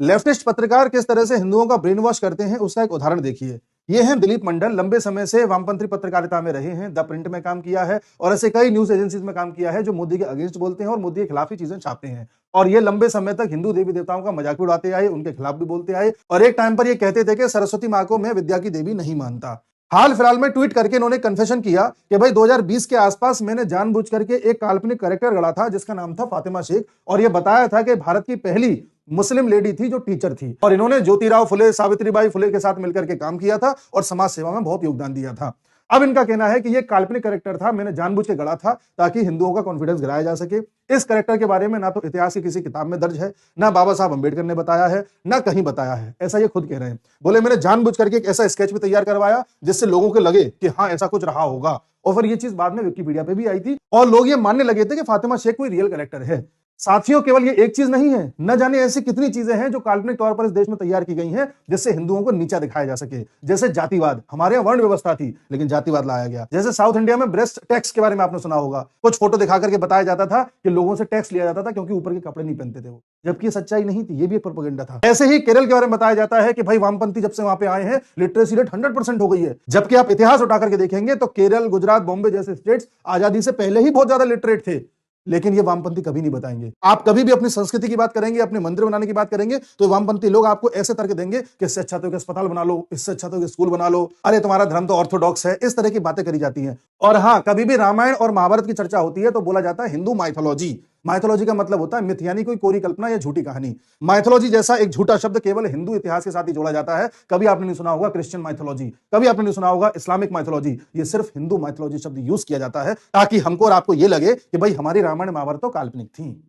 Leftist पत्रकार किस तरह से हिंदुओं का ब्रेन वॉश करते हैं उसका एक उदाहरण देखिए। ये हैं दिलीप मंडल, लंबे समय से वामपंथी पत्रकारिता में रहे हैं, द प्रिंट में काम किया है और ऐसे कई न्यूज एजेंसीज में काम किया है जो मोदी के अगेंस्ट बोलते हैं और मोदी के खिलाफ ही चीजें छापते हैं। और ये लंबे समय तक हिंदू देवी देवताओं का मजाक भी उड़ाते आए, उनके खिलाफ भी बोलते आए और एक टाइम पर ये कहते थे कि सरस्वती मां को मैं विद्या की देवी नहीं मानता। हाल फिलहाल में ट्वीट करके इन्होंने कन्फेशन किया कि भाई 2020 के आसपास मैंने जानबूझ करके एक काल्पनिक कैरेक्टर गढ़ा था जिसका नाम था फातिमा शेख और यह बताया था कि भारत की पहली मुस्लिम लेडी थी जो टीचर थी और इन्होंने ज्योतिराव फुले, सावित्रीबाई फुले के साथ मिलकर के काम किया था और समाज सेवा में बहुत योगदान दिया था। अब इनका कहना है कि यह काल्पनिक कैरेक्टर था, मैंने जानबूझ के गढ़ा था ताकि हिंदुओं का कॉन्फिडेंस गिराया जा सके। इस कैरेक्टर के बारे में ना तो इतिहास की किसी किताब में दर्ज है, ना बाबा साहब अंबेडकर ने बताया है, ना कहीं बताया है। ऐसा ये खुद कह रहे हैं। बोले मैंने जानबूझ करके एक ऐसा स्केच भी तैयार करवाया जिससे लोगों को लगे कि हाँ ऐसा कुछ रहा होगा और फिर ये चीज बाद में विकिपीडिया पे भी आई थी और लोग ये मानने लगे थे कि फातिमा शेख कोई रियल कैरेक्टर है। साथियों, केवल ये एक चीज नहीं है, न जाने ऐसी कितनी चीजें हैं जो काल्पनिक तौर पर इस देश में तैयार की गई हैं जिससे हिंदुओं को नीचा दिखाया जा सके। जैसे जातिवाद, हमारे यहाँ वर्ण व्यवस्था थी लेकिन जातिवाद लाया गया। जैसे साउथ इंडिया में ब्रेस्ट टैक्स के बारे में आपने सुना होगा, कुछ फोटो दिखा करके बताया जाता था कि लोगों से टैक्स लिया जाता था क्योंकि ऊपर के कपड़े नहीं पहनते थे वो, जबकि ये सच्चाई नहीं थी, ये भी एक प्रोपेगेंडा था। ऐसे ही केरल के बारे में बताया जाता है कि भाई वामपंथी जब से वहां पे आए हैं लिटरेसी रेट 100% हो गई है, जबकि आप इतिहास उठा करके देखेंगे तो केरल, गुजरात, बॉम्बे जैसे स्टेट्स आजादी से पहले ही बहुत ज्यादा लिटरेट थे। लेकिन ये वामपंथी कभी नहीं बताएंगे। आप कभी भी अपनी संस्कृति की बात करेंगे, अपने मंदिर बनाने की बात करेंगे तो वामपंथी लोग आपको ऐसे तर्क देंगे कि इससे अच्छा तो अस्पताल बना लो, इससे अच्छा तो स्कूल बना लो, अरे तुम्हारा धर्म तो ऑर्थोडॉक्स है। इस तरह की बातें करी जाती हैं। और हाँ, कभी भी रामायण और महाभारत की चर्चा होती है तो बोला जाता है हिंदू माइथोलॉजी। माइथोलॉजी का मतलब होता है मिथ, यानी कोई कोरी कल्पना या झूठी कहानी। माइथोलॉजी जैसा एक झूठा शब्द केवल हिंदू इतिहास के साथ ही जोड़ा जाता है। कभी आपने नहीं सुना होगा क्रिश्चियन माइथोलॉजी, कभी आपने नहीं सुना होगा इस्लामिक माइथोलॉजी। ये सिर्फ हिंदू माइथोलॉजी शब्द यूज किया जाता है ताकि हमको और आपको ये लगे कि भाई हमारी रामायण महाभारत तो काल्पनिक थी।